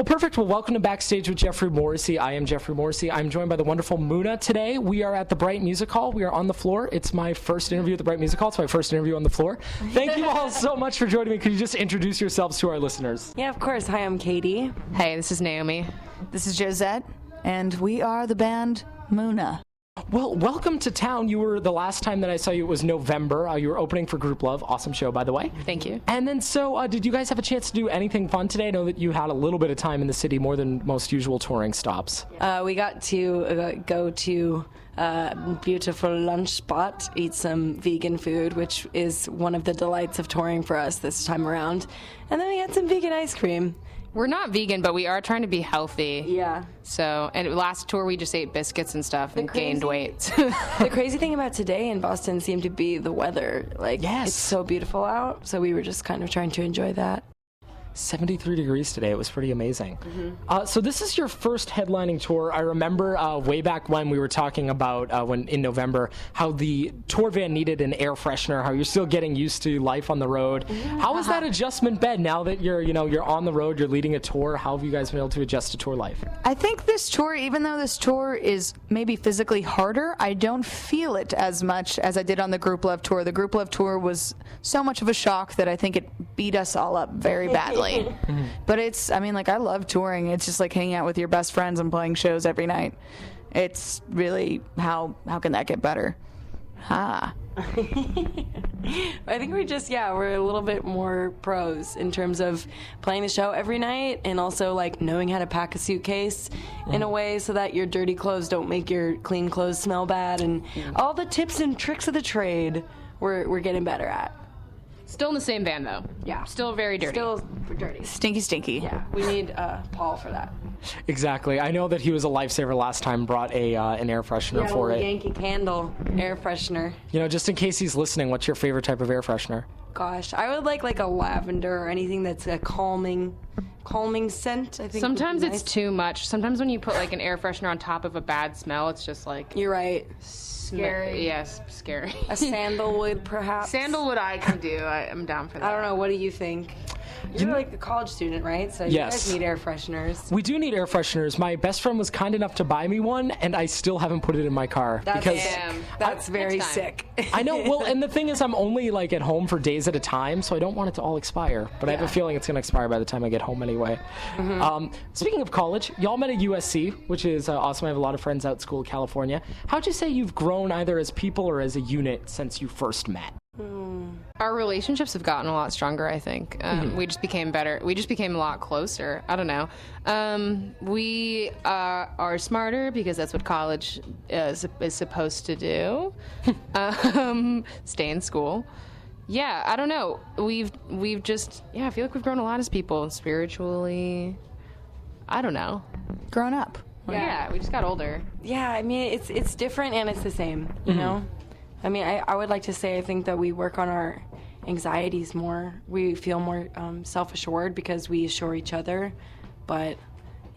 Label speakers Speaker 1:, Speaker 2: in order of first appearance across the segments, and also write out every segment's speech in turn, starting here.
Speaker 1: Well, perfect. Well, welcome to Backstage with Geoffrey Morrissey. I am Geoffrey Morrissey. I'm joined by the wonderful Muna today. We are at the Bright Music Hall. We are on the floor. It's my first interview at the Bright Music Hall. It's my first interview on the floor. Thank you all so much for joining me. Could you just introduce yourselves to our listeners?
Speaker 2: Yeah, of course. Hi, I'm Katie.
Speaker 3: Hey, this is Naomi.
Speaker 4: This is Josette, and we are the band Muna.
Speaker 1: Well, welcome to town. You were, the last time that I saw you, it was November. You were opening for Group Love. Awesome show, by the way.
Speaker 3: Thank you.
Speaker 1: And then, did you guys have a chance to do anything fun today? I know that you had a little bit of time in the city, more than most usual touring stops.
Speaker 2: We got to go to a beautiful lunch spot, eat some vegan food, which is one of the delights of touring for us this time around. And then we had some vegan ice cream.
Speaker 3: We're not vegan, but we are trying to be healthy.
Speaker 2: Yeah.
Speaker 3: So, and last tour we just ate biscuits and stuff and gained weight.
Speaker 2: The crazy thing about today in Boston seemed to be the weather. Like,
Speaker 1: yes.
Speaker 2: It's so beautiful out, so we were just kind of trying to enjoy that.
Speaker 1: 73 degrees today. It was pretty amazing. So this is your first headlining tour. I remember way back when we were talking about when in November how the tour van needed an air freshener. How you're still getting used to life on the road. How has that adjustment been now that you're on the road, you're leading a tour? How have you guys been able to adjust to tour life?
Speaker 4: I think this tour, even though this tour is maybe physically harder, I don't feel it as much as I did on the Group Love tour. The Group Love tour was so much of a shock that I think it beat us all up very badly. But it's, I mean, like, I love touring. It's just like hanging out with your best friends and playing shows every night. It's really, how can that get better? I
Speaker 2: think we're a little bit more pros in terms of playing the show every night and also like knowing how to pack a suitcase in a way so that your dirty clothes don't make your clean clothes smell bad, and all the tips and tricks of the trade we're getting better at.
Speaker 3: Still in the same van, though.
Speaker 2: Yeah.
Speaker 3: Still very dirty.
Speaker 2: Still dirty.
Speaker 4: Stinky.
Speaker 2: Yeah, we need Paul for that.
Speaker 1: Exactly. I know that he was a lifesaver last time. Brought an air freshener for it.
Speaker 2: Yankee Candle air freshener.
Speaker 1: You know, just in case he's listening, what's your favorite type of air freshener?
Speaker 2: Gosh, I would like a lavender or anything that's a calming scent. I think
Speaker 3: Sometimes
Speaker 2: would be
Speaker 3: it's
Speaker 2: nice.
Speaker 3: too much. Sometimes when you put like an air freshener on top of a bad smell, it's just like
Speaker 2: You're right.
Speaker 3: scary. Yes, scary.
Speaker 2: A sandalwood, perhaps.
Speaker 3: Sandalwood I can do. I'm down for that.
Speaker 2: I don't know. What do you think? You're like a college student, right? So you
Speaker 1: Yes.
Speaker 2: guys need air fresheners.
Speaker 1: We do need air fresheners. My best friend was kind enough to buy me one, and I still haven't put it in my car.
Speaker 2: That's
Speaker 1: because
Speaker 2: That's very
Speaker 3: next time.
Speaker 2: sick.
Speaker 1: I know. Well, and the thing is, I'm only like at home for days at a time, so I don't want it to all expire. But I have a feeling it's going to expire by the time I get home anyway. Speaking of college, y'all met at USC, which is awesome. I have a lot of friends out at school in California. How'd you say you've grown either as people or as a unit since you first met?
Speaker 3: Our relationships have gotten a lot stronger, I think. We just became better. We just became a lot closer. I don't know. We are smarter because that's what college is supposed to do. Stay in school. Yeah, I don't know. We've just, I feel like we've grown a lot as people, spiritually. I don't know.
Speaker 4: Grown up.
Speaker 3: Yeah, we just got older.
Speaker 2: Yeah, I mean, it's different and it's the same, you know? I mean, I would like to say I think that we work on our anxieties more. We feel more self-assured because we assure each other. But,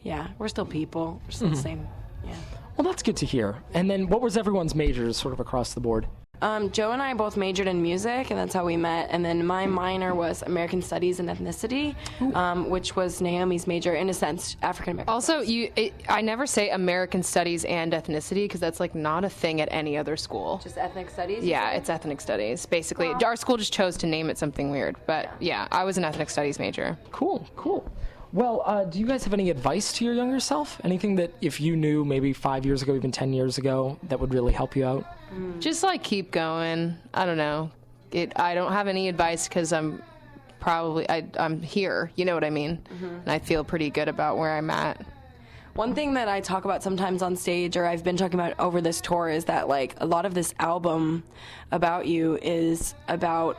Speaker 2: yeah, we're still people. We're still the same. Yeah.
Speaker 1: Well, that's good to hear. And then what was everyone's majors sort of across the board?
Speaker 2: Joe and I both majored in music, and that's how we met. And then my minor was American Studies and Ethnicity, which was Naomi's major, in a sense, African American.
Speaker 3: Also, I never say American Studies and Ethnicity because that's like not a thing at any other school.
Speaker 2: Just ethnic studies?
Speaker 3: Yeah, it's ethnic studies. Basically, our school just chose to name it something weird. But yeah, I was an ethnic studies major.
Speaker 1: Cool. Well, do you guys have any advice to your younger self? Anything that if you knew maybe 5 years ago, even 10 years ago, that would really help you out?
Speaker 3: Just like keep going. I don't know. I don't have any advice because I'm here. You know what I mean? And I feel pretty good about where I'm at.
Speaker 2: One thing that I talk about sometimes on stage, or I've been talking about over this tour, is that like a lot of this album about you is about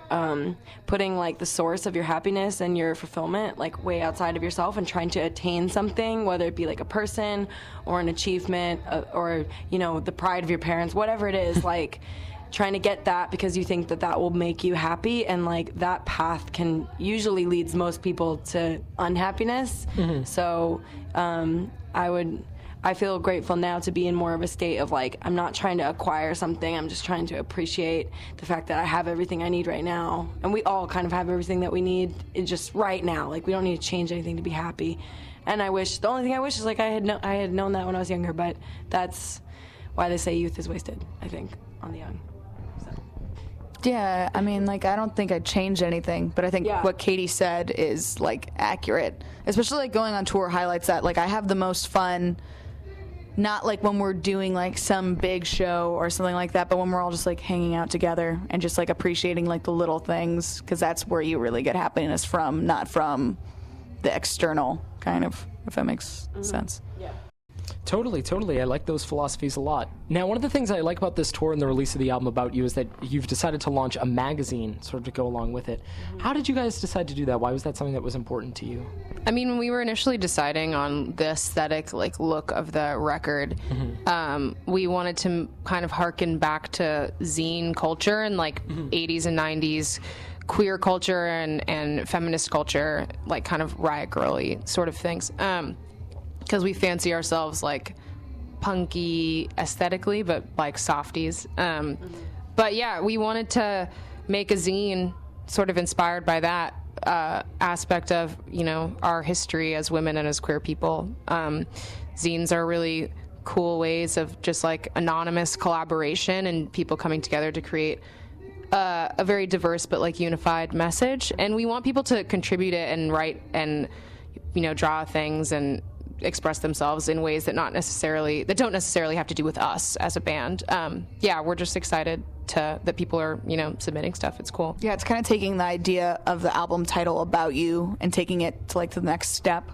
Speaker 2: putting like the source of your happiness and your fulfillment like way outside of yourself and trying to attain something, whether it be like a person or an achievement or the pride of your parents, whatever it is, like trying to get that because you think that will make you happy, and like that path can usually leads most people to unhappiness. So I feel grateful now to be in more of a state of like, I'm not trying to acquire something, I'm just trying to appreciate the fact that I have everything I need right now. And we all kind of have everything that we need just right now. Like, we don't need to change anything to be happy. And the only thing I wish is like I had known that when I was younger, but that's why they say youth is wasted, I think, on the young.
Speaker 4: Yeah, I mean, like, I don't think I'd change anything, but I think what Katie said is, like, accurate. Especially, like, going on tour highlights that, like, I have the most fun, not, like, when we're doing, like, some big show or something like that, but when we're all just, like, hanging out together and just, like, appreciating, like, the little things, because that's where you really get happiness from, not from the external, kind of, if that makes sense.
Speaker 2: Yeah.
Speaker 1: Totally. I like those philosophies a lot. Now, one of the things I like about this tour and the release of the album About You is that you've decided to launch a magazine sort of to go along with it. How did you guys decide to do that? Why was that something that was important to you?
Speaker 3: I mean, when we were initially deciding on the aesthetic, like, look of the record, we wanted to kind of harken back to zine culture and, like, 80s and 90s queer culture and feminist culture, like, kind of riot girly sort of things. Because we fancy ourselves, like, punky aesthetically, but, like, softies. But, yeah, we wanted to make a zine sort of inspired by that aspect of, you know, our history as women and as queer people. Zines are really cool ways of just, like, anonymous collaboration and people coming together to create a very diverse but, like, unified message. And we want people to contribute it and write and, you know, draw things and express themselves in ways that don't necessarily have to do with us as a band. We're just excited that people are, you know, submitting stuff. It's cool.
Speaker 4: Yeah, it's kind of taking the idea of the album title About You and taking it to, like, the next step.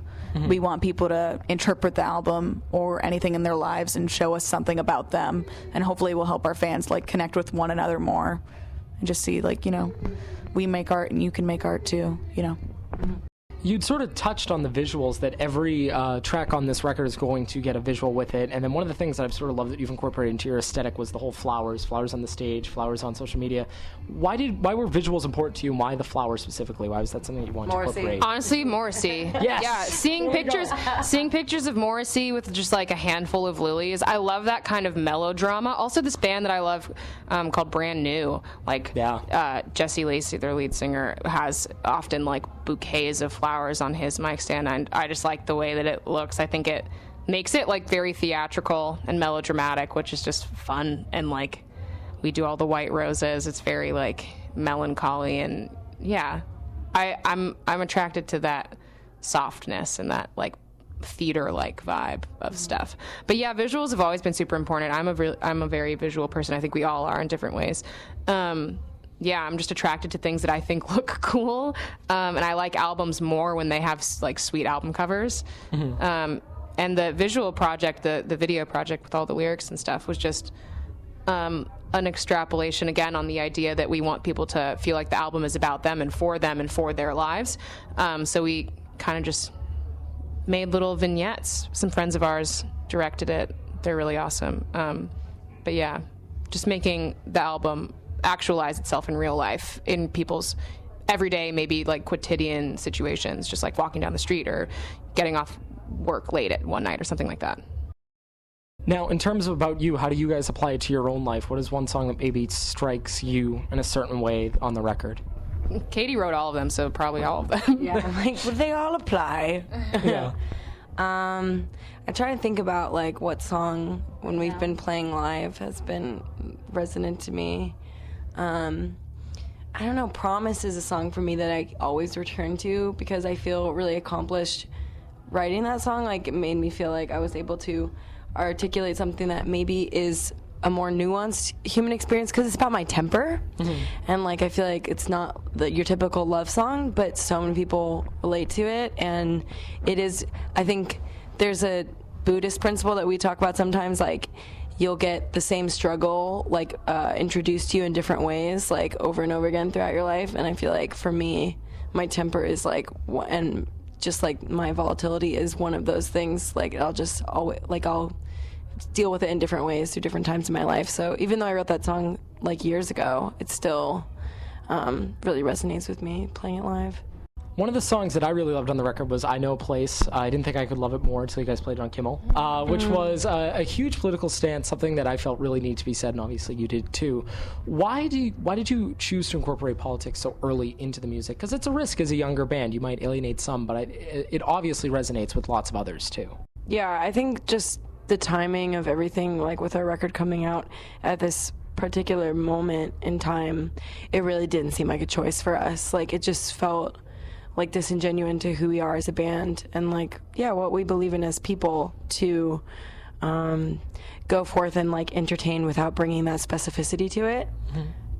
Speaker 4: We want people to interpret the album or anything in their lives and show us something about them, and hopefully we'll help our fans, like, connect with one another more and just see, like, you know, we make art and you can make art too, you know.
Speaker 1: You'd sort of touched on the visuals, that every track on this record is going to get a visual with it. And then one of the things that I've sort of loved that you've incorporated into your aesthetic was the whole flowers on the stage, flowers on social media. Why were visuals important to you? Why the flowers specifically? Why was that something that you wanted to incorporate?
Speaker 3: Honestly, Morrissey.
Speaker 1: Yes.
Speaker 3: Yeah, seeing pictures of Morrissey with just, like, a handful of lilies. I love that kind of melodrama. Also, this band that I love called Brand New, like, Jesse Lacey, their lead singer, has often, like, bouquets of flowers on his mic stand, and I just like the way that it looks. I think it makes it, like, very theatrical and melodramatic, which is just fun. And, like, we do all the white roses. It's very, like, melancholy, and yeah, I'm attracted to that softness and that, like, theater-like vibe of stuff. But yeah, visuals have always been super important. I'm a very visual person. I think we all are in different ways. I'm just attracted to things that I think look cool, and I like albums more when they have, like, sweet album covers. And the visual project, the video project with all the lyrics and stuff, was just an extrapolation again on the idea that we want people to feel like the album is about them and for their lives. So we kind of just made little vignettes. Some friends of ours directed it. They're really awesome. But yeah, just making the album actualize itself in real life in people's everyday, maybe, like, quotidian situations, just like walking down the street or getting off work late at one night or something like that.
Speaker 1: Now, in terms of About You, how do you guys apply it to your own life? What is one song that maybe strikes you in a certain way on the record?
Speaker 3: Katie wrote all of them, so probably all of them.
Speaker 2: Yeah, like, would they all apply?
Speaker 1: Yeah.
Speaker 2: I try to think about, like, what song when we've been playing live has been resonant to me. I don't know, Promise is a song for me that I always return to because I feel really accomplished writing that song. Like, it made me feel like I was able to articulate something that maybe is a more nuanced human experience because it's about my temper. And, like, I feel like it's not your typical love song, but so many people relate to it. And it is, I think there's a Buddhist principle that we talk about sometimes, like, you'll get the same struggle, like, introduced to you in different ways, like, over and over again throughout your life. And I feel like for me, my temper is, like, and just, like, my volatility is one of those things. Like, I'll just always, like, I'll deal with it in different ways through different times in my life. So even though I wrote that song, like, years ago, it still really resonates with me playing it live.
Speaker 1: One of the songs that I really loved on the record was I Know a Place. I didn't think I could love it more until you guys played it on Kimmel, which was a huge political stance, something that I felt really needed to be said, and obviously you did too. Why did you choose to incorporate politics so early into the music? Because it's a risk as a younger band. You might alienate some, but it obviously resonates with lots of others too.
Speaker 2: Yeah, I think just the timing of everything, like with our record coming out at this particular moment in time, it really didn't seem like a choice for us. Like, it just felt like disingenuous to who we are as a band and like, yeah, what we believe in as people to go forth and like entertain without bringing that specificity to it.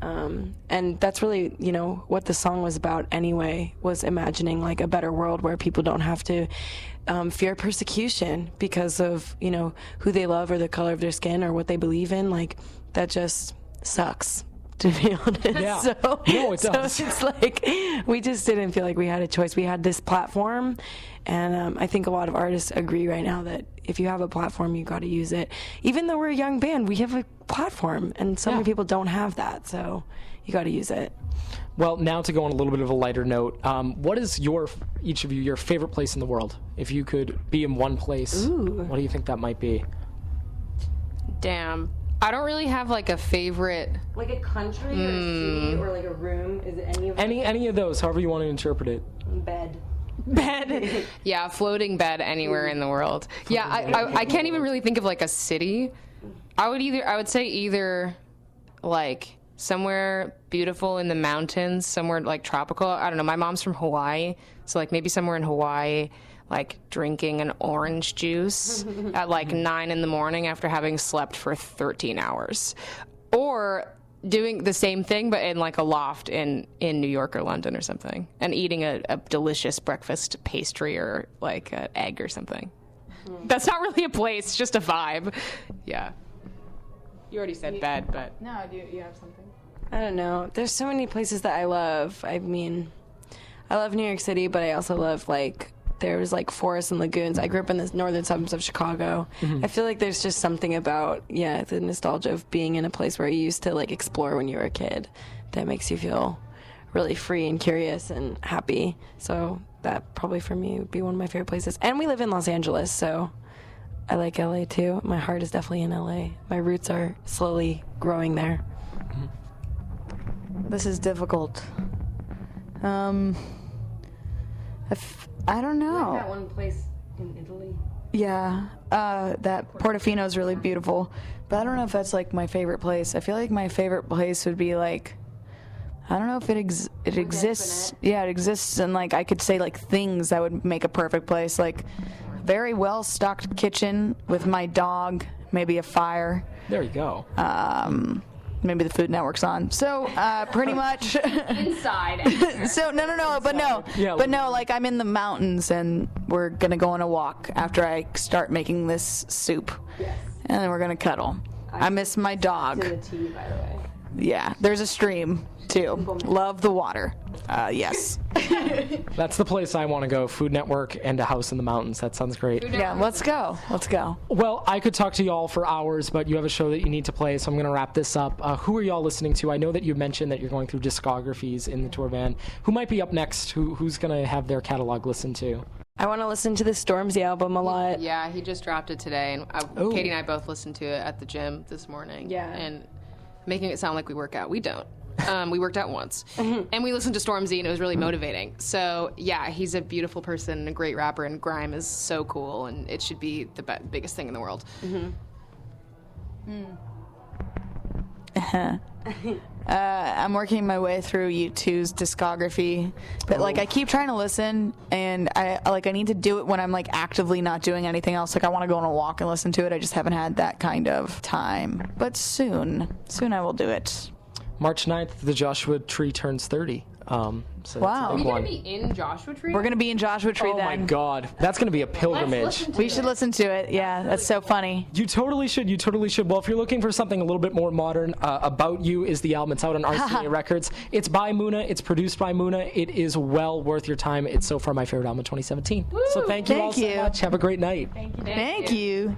Speaker 2: And that's really, you know, what the song was about anyway, was imagining like a better world where people don't have to fear persecution because of, you know, who they love or the color of their skin or what they believe in. Like, that just sucks, to be honest.
Speaker 1: Yeah.
Speaker 2: So,
Speaker 1: no, it does.
Speaker 2: So it's like, we just didn't feel like we had a choice. We had this platform, and I think a lot of artists agree right now that if you have a platform, you got to use it. Even though we're a young band, we have a platform, and so many people don't have that, so you got to use it.
Speaker 1: Well, now to go on a little bit of a lighter note, what is each of you, your favorite place in the world? If you could be in one place, what do you think that might be?
Speaker 3: Damn. I don't really have like a favorite.
Speaker 2: Like a country or a city or like a room? Is it any of
Speaker 1: Any of those, however you want to interpret it.
Speaker 2: Bed.
Speaker 3: Yeah, floating bed anywhere in the world. Yeah, I can't even really think of like a city. I would say either like somewhere beautiful in the mountains, somewhere like tropical. I don't know. My mom's from Hawaii, so like maybe somewhere in Hawaii, like drinking an orange juice at like 9 a.m. after having slept for 13 hours. Or doing the same thing but in like a loft in New York or London or something, and eating a delicious breakfast pastry or like an egg or something. That's not really a place, just a vibe. Yeah. You already said bed, but...
Speaker 4: No, do you have something?
Speaker 2: I don't know. There's so many places that I love. I mean, I love New York City, but I also love like... There's like forests and lagoons. I grew up in the northern suburbs of Chicago. I feel like there's just something about, the nostalgia of being in a place where you used to like explore when you were a kid that makes you feel really free and curious and happy. So that probably for me would be one of my favorite places. And we live in Los Angeles, so I like LA too. My heart is definitely in LA. My roots are slowly growing there.
Speaker 4: This is difficult. I don't know.
Speaker 2: That one place in Italy.
Speaker 4: Yeah, that Portofino is really beautiful, but I don't know if that's like my favorite place. I feel like my favorite place would be like, I don't know if it exists. Yeah, it exists, and like I could say like things that would make a perfect place, like very well stocked kitchen with my dog, maybe a fire.
Speaker 1: There you go.
Speaker 4: Maybe the Food Network's on. So pretty much
Speaker 3: Inside.
Speaker 4: So no, like I'm in the mountains and we're gonna go on a walk after I start making this soup.
Speaker 2: Yes.
Speaker 4: And then we're gonna cuddle. I miss my dog.
Speaker 2: To the T, by the way.
Speaker 4: Yeah, there's a stream too. Love the water. Yes.
Speaker 1: That's the place I want to go. Food Network and a house in the mountains. That sounds great.
Speaker 4: Yeah, let's go. Let's go.
Speaker 1: Well, I could talk to y'all for hours, but you have a show that you need to play, so I'm going to wrap this up. Who are y'all listening to? I know that you mentioned that you're going through discographies in the tour van. Who might be up next? Who's going to have their catalog listened to?
Speaker 2: I want to listen to the Stormzy album a lot.
Speaker 3: Yeah, he just dropped it today, and Katie and I both listened to it at the gym this morning.
Speaker 2: Yeah.
Speaker 3: And making it sound like we work out. We don't. We worked out once. And we listened to Stormzy, and it was really motivating. So, yeah, he's a beautiful person and a great rapper, and grime is so cool, and it should be the biggest thing in the world.
Speaker 4: I'm working my way through U2's discography, but like I keep trying to listen, and I need to do it when I'm like actively not doing anything else. Like I want to go on a walk and listen to it. I just haven't had that kind of time. But soon I will do it.
Speaker 1: March 9th, the Joshua Tree turns 30. So
Speaker 4: Wow.
Speaker 3: Are we
Speaker 1: that's a big
Speaker 3: going
Speaker 1: one.
Speaker 3: to be in Joshua Tree?
Speaker 4: We're gonna be in Joshua Tree
Speaker 1: Oh
Speaker 4: then.
Speaker 1: my God, that's going to be a pilgrimage.
Speaker 4: We should listen to it. Yeah, that's so funny.
Speaker 1: You totally should. You totally should. Well, if you're looking for something a little bit more modern, About You is the album. It's out on RCA Records. It's by Muna. It's produced by Muna. It is well worth your time. It's so far my favorite album of 2017. So thank you all so much. Have a great night.
Speaker 4: Thank you.